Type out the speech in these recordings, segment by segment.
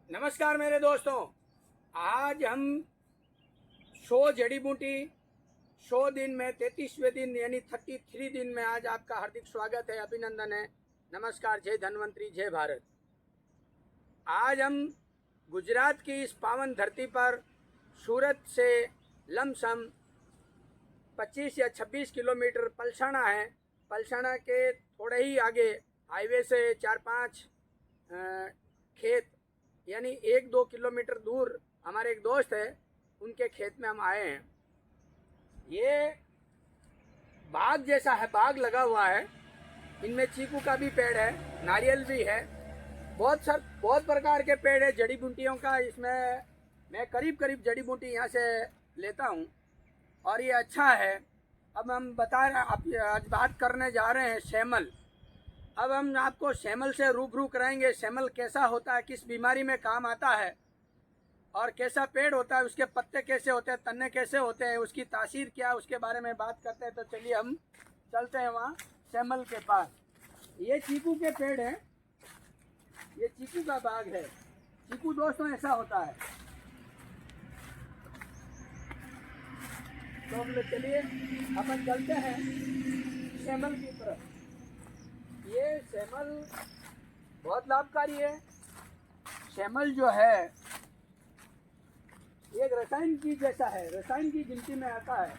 नमस्कार मेरे दोस्तों। आज हम 100 जड़ी बूटी 100 दिन में 33वें दिन यानी 33 दिन में आज आपका हार्दिक स्वागत है, अभिनंदन है। नमस्कार, जय धन्वंतरी, जय भारत। आज हम गुजरात की इस पावन धरती पर सूरत से लमसम 25 या 26 किलोमीटर पलसाना है। पलसाना के थोड़े ही आगे हाईवे से 4-5 खेत यानी 1-2 किलोमीटर दूर हमारे एक दोस्त है, उनके खेत में हम आए हैं। ये बाग जैसा है, बाग लगा हुआ है। इनमें चीकू का भी पेड़ है, नारियल भी है, बहुत प्रकार के पेड़ है जड़ी बूटियों का। इसमें मैं करीब जड़ी बूटी यहाँ से लेता हूँ और ये अच्छा है। अब हम आज बात करने जा रहे हैं सेमल। अब हम आपको सेमल से रूबरू कराएंगे। सेमल कैसा होता है, किस बीमारी में काम आता है और कैसा पेड़ होता है, उसके पत्ते कैसे होते हैं, तने कैसे होते हैं, उसकी तासीर क्या है, उसके बारे में बात करते हैं। तो चलिए हम चलते हैं वहाँ सेमल के पास। ये चीकू के पेड़ हैं, ये चीकू का बाग है। चीकू दोस्तों ऐसा होता है। तो चलिए अपन चलते हैं सेमल की तरफ। ये सेमल बहुत लाभकारी है। सेमल जो है एक रसायन की जैसा है, रसायन की गिनती में आता है।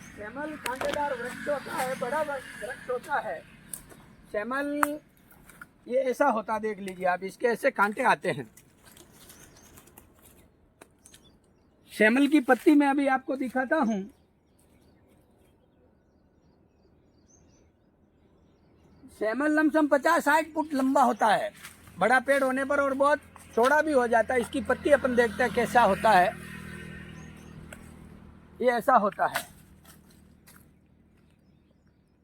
सेमल कांटेदार वृक्ष होता है, बड़ा वृक्ष होता है। सेमल ये ऐसा होता, देख लीजिए आप, इसके ऐसे कांटे आते हैं। सेमल की पत्ती मैं अभी आपको दिखाता हूँ। सेमल लमसम 50-60 फुट लंबा होता है, बड़ा पेड़ होने पर, और बहुत चौड़ा भी हो जाता है। इसकी पत्ती अपन देखते हैं कैसा होता है। ये ऐसा होता है,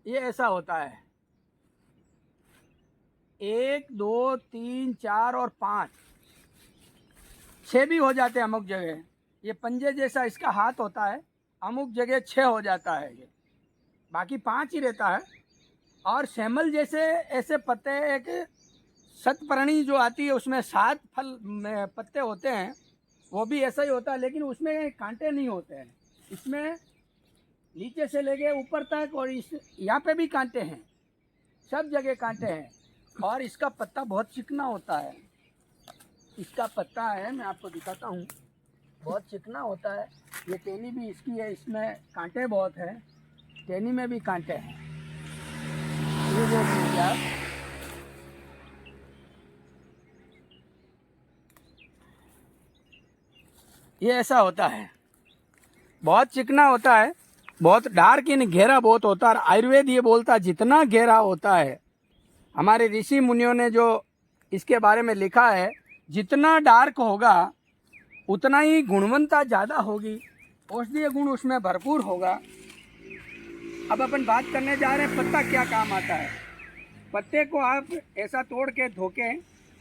ये ऐसा होता है। 1 2 3 4 और 5 6 भी हो जाते हैं अमुक जगह। ये पंजे जैसा इसका हाथ होता है, अमुक जगह 6 हो जाता है, ये बाकी 5 ही रहता है। और सेमल जैसे ऐसे पत्ते, एक शतपर्णी जो आती है उसमें 7 फल में पत्ते होते हैं, वो भी ऐसा ही होता है, लेकिन उसमें कांटे नहीं होते हैं। इसमें नीचे से लेके ऊपर तक, और इस यहाँ पे भी कांटे हैं, सब जगह कांटे हैं। और इसका पत्ता बहुत चिकना होता है। इसका पत्ता है, मैं आपको दिखाता हूँ, बहुत चिकना होता है। ये टहनी भी इसकी है, इसमें कांटे बहुत हैं, टहनी में भी कांटे हैं। ये देख लीजिए आप, ये ऐसा होता है, बहुत चिकना होता है, बहुत डार्क इन गहरा बहुत होता है। आयुर्वेद ये बोलता है जितना गहरा होता है, हमारे ऋषि मुनियों ने जो इसके बारे में लिखा है, जितना डार्क होगा उतना ही गुणवत्ता ज़्यादा होगी, औषधीय गुण उसमें भरपूर होगा। अब अपन बात करने जा रहे हैं पत्ता क्या काम आता है। पत्ते को आप ऐसा तोड़ के धो के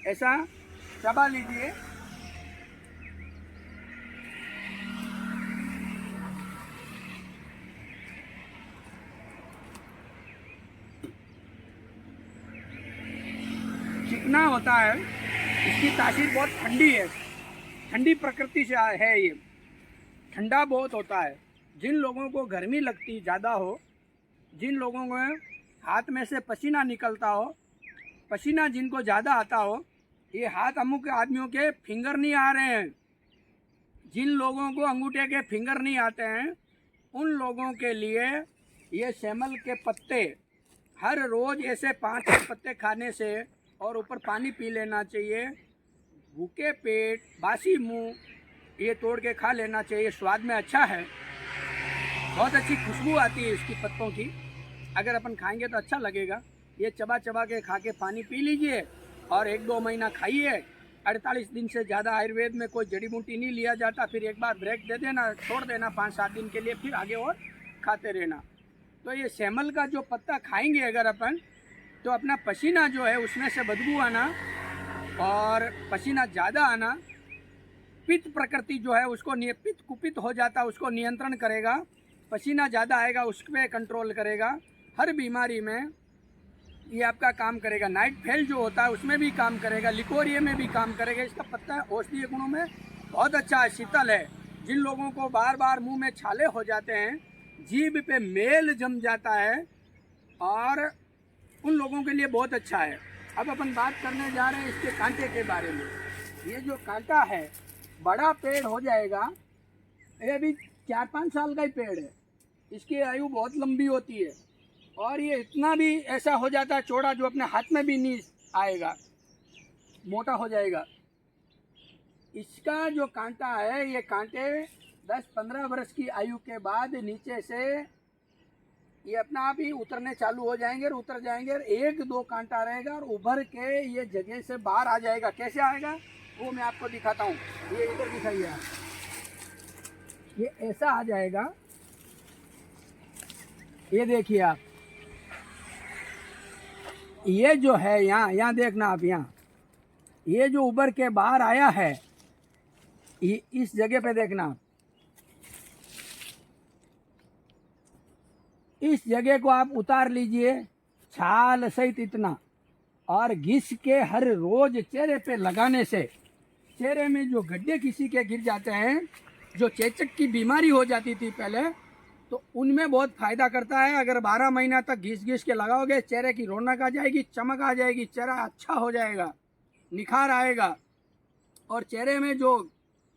ऐसा चबा लीजिए। चिकना होता है, इसकी तासीर बहुत ठंडी है, ठंडी प्रकृति से है। ये ठंडा बहुत होता है। जिन लोगों को गर्मी लगती ज़्यादा हो, जिन लोगों को हाथ में से पसीना निकलता हो, पसीना जिनको ज़्यादा आता हो, ये हाथ अमुक आदमियों के फिंगर नहीं आ रहे हैं, जिन लोगों को अंगूठे के फिंगर नहीं आते हैं, उन लोगों के लिए ये सेमल के पत्ते हर रोज़ ऐसे 5 पत्ते खाने से और ऊपर पानी पी लेना चाहिए। भूखे पेट, बासी मुंह ये तोड़ के खा लेना चाहिए। स्वाद में अच्छा है, बहुत अच्छी खुशबू आती है इसकी पत्तों की। अगर अपन खाएंगे तो अच्छा लगेगा। ये चबा के खा के पानी पी लीजिए और 1-2 महीना खाइए। 48 दिन से ज़्यादा आयुर्वेद में कोई जड़ी बूटी नहीं लिया जाता। फिर एक बार ब्रेक दे देना, छोड़ देना 5-7 दिन के लिए, फिर आगे और खाते रहना। तो ये सेमल का जो पत्ता खाएंगे अगर अपन, तो अपना पसीना जो है उसमें से बदबू आना और पसीना ज़्यादा आना, पित्त प्रकृति जो है उसको पित्त कुपित हो जाता है, उसको नियंत्रण करेगा। पसीना ज़्यादा आएगा, उस पर कंट्रोल करेगा। हर बीमारी में ये आपका काम करेगा। नाइट फेल जो होता है उसमें भी काम करेगा, लिकोरिया में भी काम करेगा। इसका पत्ता औषधीय गुणों में बहुत अच्छा है, शीतल है। जिन लोगों को बार बार मुंह में छाले हो जाते हैं, जीभ पे मेल जम जाता है, और उन लोगों के लिए बहुत अच्छा है। अब अपन बात करने जा रहे हैं इसके कांटे के बारे में। ये जो कांटा है बड़ा पेड़ हो जाएगा, ये भी 4-5 साल का ही पेड़ है, इसकी आयु बहुत लंबी होती है, और ये इतना भी ऐसा हो जाता है चौड़ा जो अपने हाथ में भी नहीं आएगा, मोटा हो जाएगा। इसका जो कांटा है, ये कांटे 10-15 वर्ष की आयु के बाद नीचे से ये अपना आप ही उतरने चालू हो जाएंगे और उतर जाएंगे, और 1-2 कांटा रहेगा और उभर के ये जगह से बाहर आ जाएगा। कैसे आएगा वो मैं आपको दिखाता हूँ। ये इधर दिखाइए आप, ये ऐसा आ जाएगा, ये देखिए आप, ये जो है यहाँ देखना आप, यहाँ ये जो उभर के बाहर आया है, ये इस जगह पे देखना आप, इस जगह को आप उतार लीजिए छाल सहित इतना, और घिस के हर रोज चेहरे पे लगाने से चेहरे में जो गड्ढे किसी के गिर जाते हैं, जो चेचक की बीमारी हो जाती थी पहले, तो उनमें बहुत फ़ायदा करता है। अगर 12 महीना तक घिस के लगाओगे, चेहरे की रौनक आ जाएगी, चमक आ जाएगी, चेहरा अच्छा हो जाएगा, निखार आएगा। और चेहरे में जो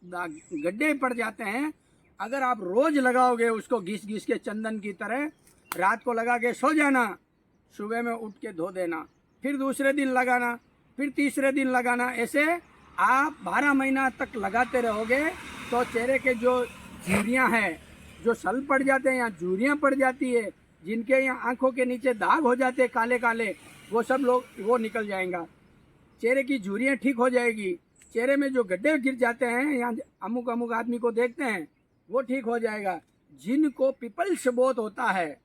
गड्ढे पड़ जाते हैं, अगर आप रोज़ लगाओगे उसको घिस के चंदन की तरह, रात को लगा के सो जाना, सुबह में उठ के धो देना, फिर दूसरे दिन लगाना, फिर तीसरे दिन लगाना, ऐसे आप 12 महीना तक लगाते रहोगे तो चेहरे के जो झुर्रियाँ हैं, जो सल पड़ जाते हैं या झुर्रियाँ पड़ जाती है, जिनके यहाँ आंखों के नीचे दाग हो जाते हैं काले काले, वो सब वो निकल जाएगा। चेहरे की झुर्रियाँ ठीक हो जाएगी। चेहरे में जो गड्ढे गिर जाते हैं, या अमुक आदमी को देखते हैं, वो ठीक हो जाएगा। जिनको पिपल्स बहुत होता है,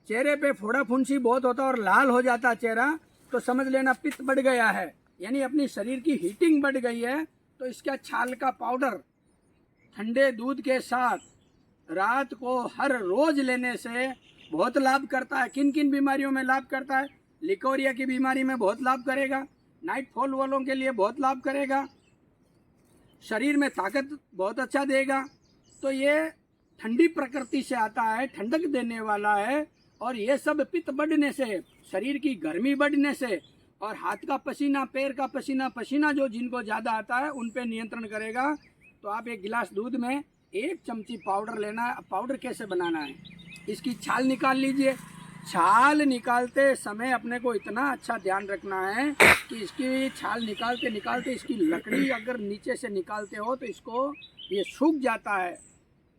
चेहरे पे फोड़ा फुंसी बहुत होता है और लाल हो जाता है चेहरा, तो समझ लेना पित्त बढ़ गया है, यानी अपनी शरीर की हीटिंग बढ़ गई है। तो इसका छाल का पाउडर ठंडे दूध के साथ रात को हर रोज लेने से बहुत लाभ करता है। किन किन बीमारियों में लाभ करता है? लिकोरिया की बीमारी में बहुत लाभ करेगा, नाइट फॉल वालों के लिए बहुत लाभ करेगा, शरीर में ताकत बहुत अच्छा देगा। तो ये ठंडी प्रकृति से आता है, ठंडक देने वाला है, और ये सब पित्त बढ़ने से, शरीर की गर्मी बढ़ने से, और हाथ का पसीना, पैर का पसीना जो जिनको ज़्यादा आता है उन पे नियंत्रण करेगा। तो आप एक गिलास दूध में 1 चमची पाउडर लेना है। पाउडर कैसे बनाना है? इसकी छाल निकाल लीजिए। छाल निकालते समय अपने को इतना अच्छा ध्यान रखना है कि इसकी छाल निकालते इसकी लकड़ी अगर नीचे से निकालते हो तो इसको ये सूख जाता है।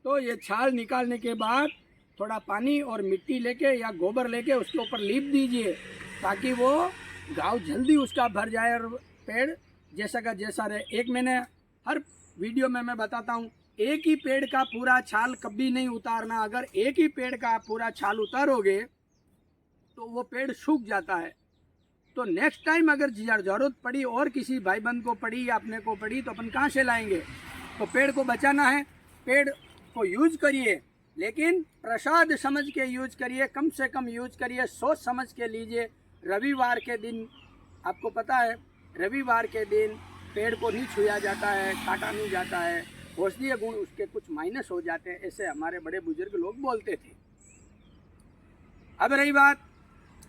तो ये छाल निकालने के बाद थोड़ा पानी और मिट्टी लेके या गोबर लेके उसके ऊपर लीप दीजिए, ताकि वो घाव जल्दी उसका भर जाए और पेड़ जैसा का जैसा रहे। एक मैंने हर वीडियो में मैं बताता हूँ, एक ही पेड़ का पूरा छाल कभी नहीं उतारना। अगर एक ही पेड़ का पूरा छाल उतारोगे तो वो पेड़ सूख जाता है। तो नेक्स्ट टाइम अगर ज़रूरत पड़ी और किसी भाई बंद को पड़ी या अपने को पड़ी तो अपन कहाँ से लाएंगे? तो पेड़ को बचाना है, पेड़ को यूज करिए, लेकिन प्रसाद समझ के यूज करिए, कम से कम यूज करिए, सोच समझ के लीजिए। रविवार के दिन आपको पता है, रविवार के दिन पेड़ को नहीं छुआ जाता है, काटा नहीं जाता है, औषधीय गुण उसके कुछ माइनस हो जाते हैं, ऐसे हमारे बड़े बुजुर्ग लोग बोलते थे। अब रही बात,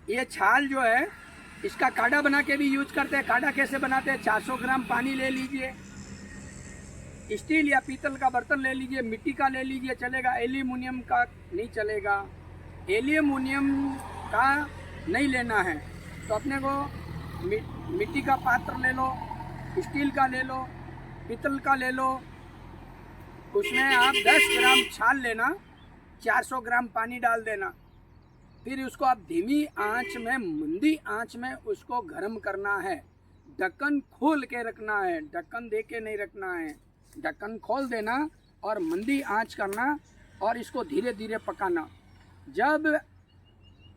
ये छाल जो है इसका काढ़ा बना के भी यूज करते हैं। काढ़ा कैसे बनाते हैं? 400 ग्राम पानी ले लीजिए, स्टील या पीतल का बर्तन ले लीजिए, मिट्टी का ले लीजिए, चलेगा, एल्यूमिनियम का नहीं चलेगा। एल्यूमिनियम का नहीं लेना है तो अपने को मिट्टी का पात्र ले लो, स्टील का ले लो, पीतल का ले लो। उसमें आप 10 ग्राम छाल लेना, 400 ग्राम पानी डाल देना, फिर उसको आप धीमी आंच में, मंदी आंच में उसको गर्म करना है। ढक्कन खोल के रखना है, ढक्कन दे के नहीं रखना है। ढक्कन खोल देना और मंदी आंच करना और इसको धीरे धीरे पकाना। जब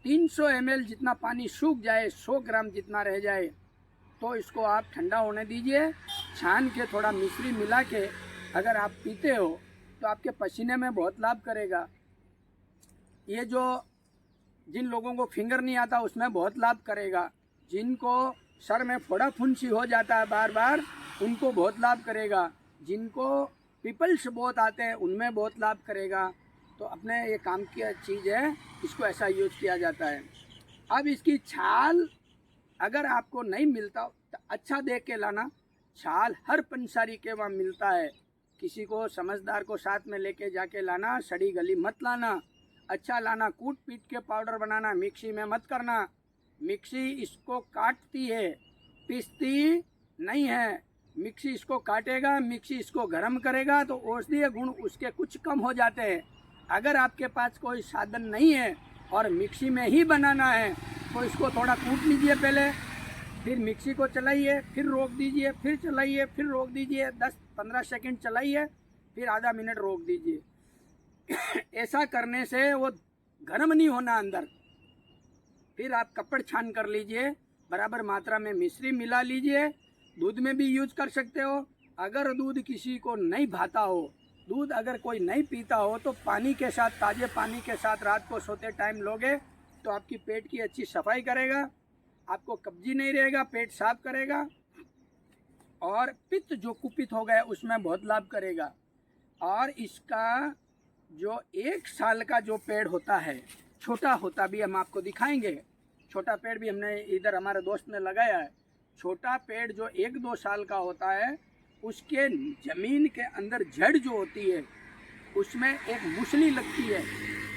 300 ml जितना पानी सूख जाए, 100 ग्राम जितना रह जाए, तो इसको आप ठंडा होने दीजिए। छान के थोड़ा मिश्री मिला के अगर आप पीते हो तो आपके पसीने में बहुत लाभ करेगा। ये जो जिन लोगों को फिंगर नहीं आता उसमें बहुत लाभ करेगा। जिनको सर में फोड़ा फुंसी हो जाता है बार बार उनको बहुत लाभ करेगा। जिनको पिपल्स बहुत आते हैं उनमें बहुत लाभ करेगा। तो अपने ये काम की चीज़ है, इसको ऐसा यूज किया जाता है। अब इसकी छाल अगर आपको नहीं मिलता तो अच्छा देख के लाना। छाल हर पंसारी के वहाँ मिलता है। किसी को समझदार को साथ में लेके जाके लाना, सड़ी गली मत लाना, अच्छा लाना। कूट पीट के पाउडर बनाना, मिक्सी में मत करना। मिक्सी इसको काटती है, पीसती नहीं है। मिक्सी इसको काटेगा, मिक्सी इसको गर्म करेगा तो औषधीय गुण उसके कुछ कम हो जाते हैं। अगर आपके पास कोई साधन नहीं है और मिक्सी में ही बनाना है तो इसको थोड़ा कूट लीजिए पहले, फिर मिक्सी को चलाइए, फिर रोक दीजिए, फिर चलाइए, फिर रोक दीजिए, 10-15 सेकंड चलाइए, फिर आधा मिनट रोक दीजिए। ऐसा करने से वो गर्म नहीं होना अंदर। फिर आप कपड़ छान कर लीजिए, बराबर मात्रा में मिश्री मिला लीजिए। दूध में भी यूज कर सकते हो। अगर दूध किसी को नहीं भाता हो, दूध अगर कोई नहीं पीता हो तो पानी के साथ, ताज़े पानी के साथ रात को सोते टाइम लोगे तो आपकी पेट की अच्छी सफाई करेगा, आपको कब्जी नहीं रहेगा, पेट साफ करेगा और पित्त जो कुपित हो गए उसमें बहुत लाभ करेगा। और इसका जो 1 साल का जो पेड़ होता है, छोटा होता भी हम आपको दिखाएंगे। छोटा पेड़ भी हमने इधर हमारे दोस्त ने लगाया है। छोटा पेड़ जो 1-2 साल का होता है, उसके ज़मीन के अंदर जड़ जो होती है उसमें एक मूसली लगती है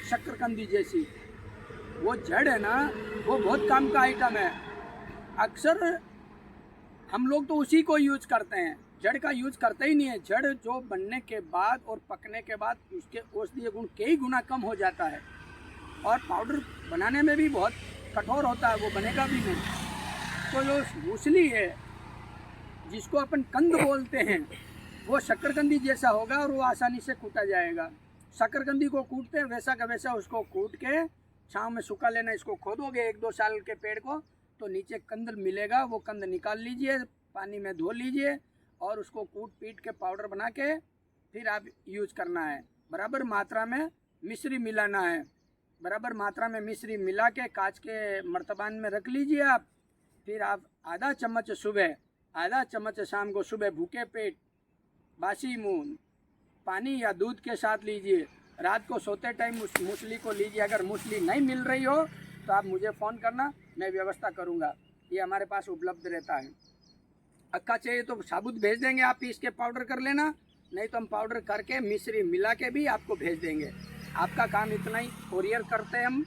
शक्करकंदी जैसी। वो जड़ है ना, वो बहुत काम का आइटम है। अक्सर हम लोग तो उसी को यूज करते हैं, जड़ का यूज करते ही नहीं है। जड़ जो बनने के बाद और पकने के बाद उसके औषधीय गुण कई गुना कम हो जाता है और पाउडर बनाने में भी बहुत कठोर होता है, वो बनेगा भी नहीं। तो जो मूसली है जिसको अपन कंद बोलते हैं, वो शक्करकंदी जैसा होगा और वो आसानी से कूटा जाएगा। शक्करकंदी को कूटते हैं वैसा का वैसा उसको कूट के छाँव में सुखा लेना। इसको खोदोगे 1-2 साल के पेड़ को तो नीचे कंद मिलेगा, वो कंद निकाल लीजिए, पानी में धो लीजिए और उसको कूट पीट के पाउडर बना के फिर आप यूज करना है। बराबर मात्रा में मिश्री मिलाना है। बराबर मात्रा में मिश्री मिला के कांच के मर्तबान में रख लीजिए आप। फिर आप आधा चम्मच सुबह, आधा चम्मच शाम को, सुबह भूखे पेट बासी मुंह पानी या दूध के साथ लीजिए। रात को सोते टाइम उस मूसली को लीजिए। अगर मूसली नहीं मिल रही हो तो आप मुझे फ़ोन करना, मैं व्यवस्था करूंगा। ये हमारे पास उपलब्ध रहता है। अक्का चाहिए तो साबुत भेज देंगे, आप पीस के पाउडर कर लेना, नहीं तो हम पाउडर करके मिश्री मिला के भी आपको भेज देंगे। आपका काम इतना ही, कोरियर करते हैं हम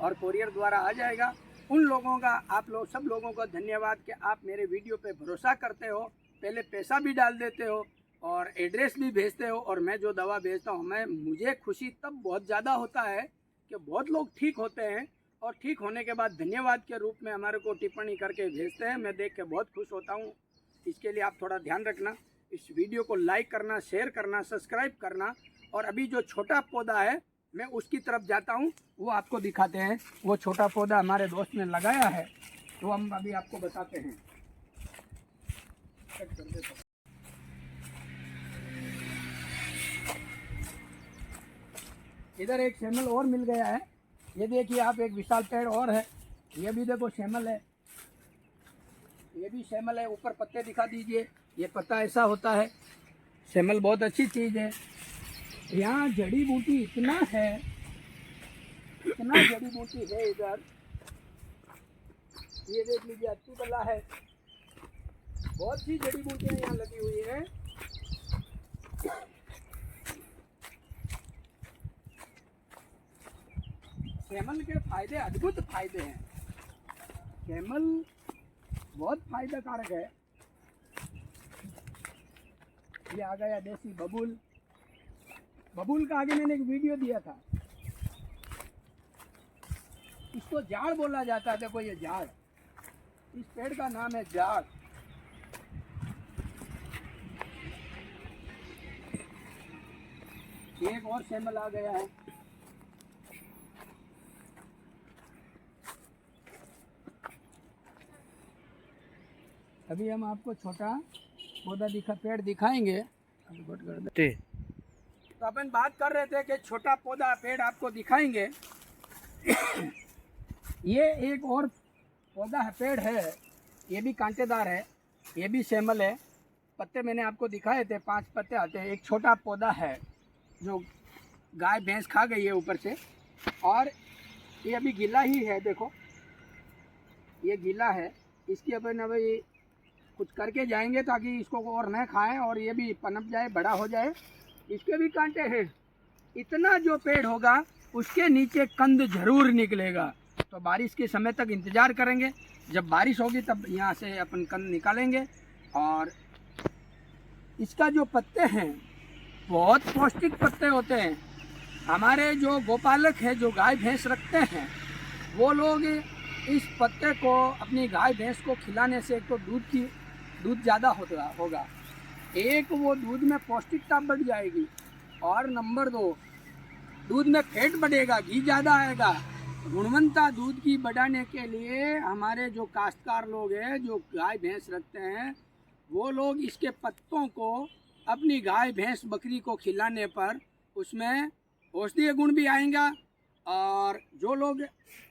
और कोरियर द्वारा आ जाएगा। उन लोगों का, आप लोग सब लोगों का धन्यवाद कि आप मेरे वीडियो पे भरोसा करते हो, पहले पैसा भी डाल देते हो और एड्रेस भी भेजते हो। और मैं जो दवा भेजता हूँ, मुझे खुशी तब बहुत ज़्यादा होता है कि बहुत लोग ठीक होते हैं और ठीक होने के बाद धन्यवाद के रूप में हमारे को टिप्पणी करके भेजते हैं। मैं देख के बहुत खुश होता हूँ। इसके लिए आप थोड़ा ध्यान रखना, इस वीडियो को लाइक करना, शेयर करना, सब्सक्राइब करना। और अभी जो छोटा पौधा है मैं उसकी तरफ जाता हूँ, वो आपको दिखाते हैं। वो छोटा पौधा हमारे दोस्त ने लगाया है तो हम अभी आपको बताते हैं। इधर एक शैमल और मिल गया है, ये देखिए आप, एक विशाल पेड़ और है। ये भी देखो शैमल है, ये भी शैमल है। ऊपर पत्ते दिखा दीजिए, ये पत्ता ऐसा होता है। शैमल बहुत अच्छी चीज़ है। यहाँ जड़ी बूटी इतना है, इतना जड़ी बूटी है इधर। ये देख लीजिए, अत्ती बला है, बहुत सी जड़ी बूटियाँ यहाँ लगी हुई है। शैमल के फायदे, अद्भुत फायदे हैं। शैमल बहुत फायदा कारक है। ये आ गया देसी बबूल। बबूल का आगे मैंने एक वीडियो दिया था। इसको झाड़ बोला जाता है। देखो ये झाड़, इस पेड़ का नाम है झाड़। एक और शैमल आ गया है। अभी हम आपको छोटा पौधा पेड़ दिखाएंगे। तो अपन बात कर रहे थे कि छोटा पौधा पेड़ आपको दिखाएंगे। ये एक और पौधा है, पेड़ है, ये भी कांटेदार है, ये भी सेमल है। पत्ते मैंने आपको दिखाए थे, 5 पत्ते आते हैं। एक छोटा पौधा है जो गाय भैंस खा गई है ऊपर से, और ये अभी गीला ही है। देखो ये गीला है, इसकी अपन अभी कुछ करके जाएंगे ताकि इसको और न खाएं और ये भी पनप जाए, बड़ा हो जाए। इसके भी कांटे हैं। इतना जो पेड़ होगा उसके नीचे कंद जरूर निकलेगा। तो बारिश के समय तक इंतज़ार करेंगे, जब बारिश होगी तब यहाँ से अपन कंद निकालेंगे। और इसका जो पत्ते हैं बहुत पौष्टिक पत्ते होते हैं। हमारे जो गोपालक हैं, जो गाय भैंस रखते हैं, वो लोग इस पत्ते को अपनी गाय भैंस को खिलाने से एक तो दूध ज़्यादा होगा, एक वो दूध में पौष्टिकता बढ़ जाएगी, और नंबर 2 दूध में फैट बढ़ेगा, घी ज़्यादा आएगा। गुणवत्ता दूध की बढ़ाने के लिए हमारे जो काश्तकार लोग हैं, जो गाय भैंस रखते हैं, वो लोग इसके पत्तों को अपनी गाय भैंस बकरी को खिलाने पर उसमें औषधीय गुण भी आएगा। और जो लोग,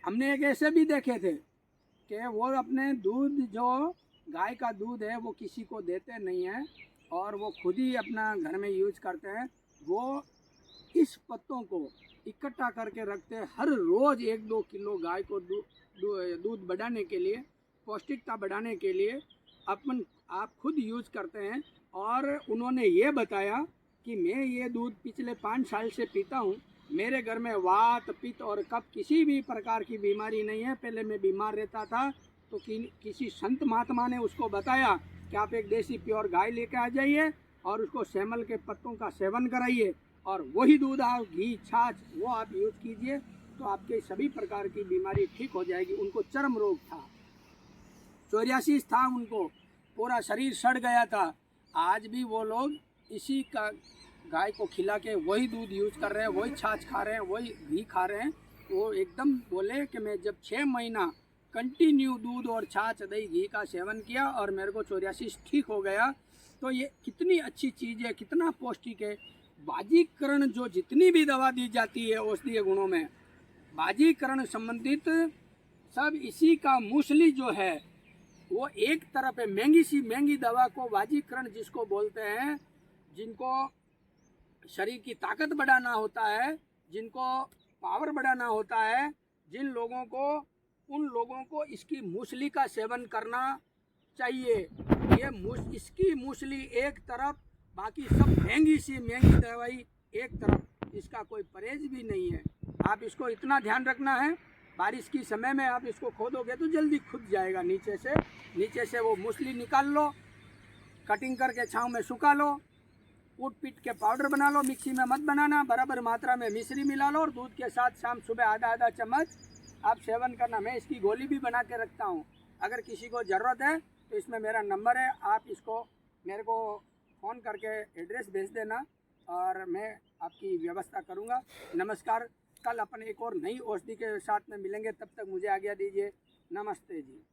हमने एक ऐसे भी देखे थे कि वो अपने दूध, जो गाय का दूध है, वो किसी को देते नहीं हैं और वो खुद ही अपना घर में यूज करते हैं। वो इस पत्तों को इकट्ठा करके रखते हैं। हर रोज़ 1-2 किलो गाय को दूध बढ़ाने के लिए, पौष्टिकता बढ़ाने के लिए आप खुद यूज करते हैं। और उन्होंने ये बताया कि मैं ये दूध पिछले 5 साल से पीता हूँ, मेरे घर में वात, पित्त और कफ किसी भी प्रकार की बीमारी नहीं है। पहले मैं बीमार रहता था तो किसी संत महात्मा ने उसको बताया कि आप एक देसी प्योर गाय लेकर आ जाइए और उसको सेमल के पत्तों का सेवन कराइए, और वही दूध आप, घी, छाछ, वो आप यूज़ कीजिए तो आपके सभी प्रकार की बीमारी ठीक हो जाएगी। उनको चर्म रोग था, सोरियासिस था, उनको पूरा शरीर सड़ गया था। आज भी वो लोग इसी का गाय को खिला के वही दूध यूज़ कर रहे हैं, वही छाछ खा रहे हैं, वही घी खा रहे हैं। वो एकदम बोले कि मैं जब 6 महीना कंटिन्यू दूध और छाछ, दही, घी का सेवन किया और मेरे को सोरियासिस ठीक हो गया। तो ये कितनी अच्छी चीज़ है, कितना पौष्टिक है। बाजीकरण, जो जितनी भी दवा दी जाती है औषधीय गुणों में, बाजीकरण संबंधित सब इसी का मूसली जो है वो एक तरफ है। महंगी सी महंगी दवा को बाजीकरण जिसको बोलते हैं, जिनको शरीर की ताकत बढ़ाना होता है, जिनको पावर बढ़ाना होता है, जिन लोगों को, उन लोगों को इसकी मूसली का सेवन करना चाहिए। इसकी मूसली एक तरफ, बाकी सब महंगी सी महंगी दवाई एक तरफ, इसका कोई परहेज भी नहीं है। आप इसको इतना ध्यान रखना है, बारिश की समय में आप इसको खोदोगे तो जल्दी खुद जाएगा नीचे से वो मूसली निकाल लो, कटिंग करके छाँव में सुखा लो, कूट पीट के पाउडर बना लो। मिक्सी में मत बनाना, बराबर मात्रा में मिश्री मिला लो और दूध के साथ शाम सुबह आधा चम्मच आप सेवन करना। मैं इसकी गोली भी बना के रखता हूँ, अगर किसी को ज़रूरत है तो इसमें मेरा नंबर है, आप इसको मेरे को फ़ोन करके एड्रेस भेज देना और मैं आपकी व्यवस्था करूँगा। नमस्कार, कल अपन एक और नई औषधि के साथ में मिलेंगे, तब तक मुझे आज्ञा दीजिए। नमस्ते जी।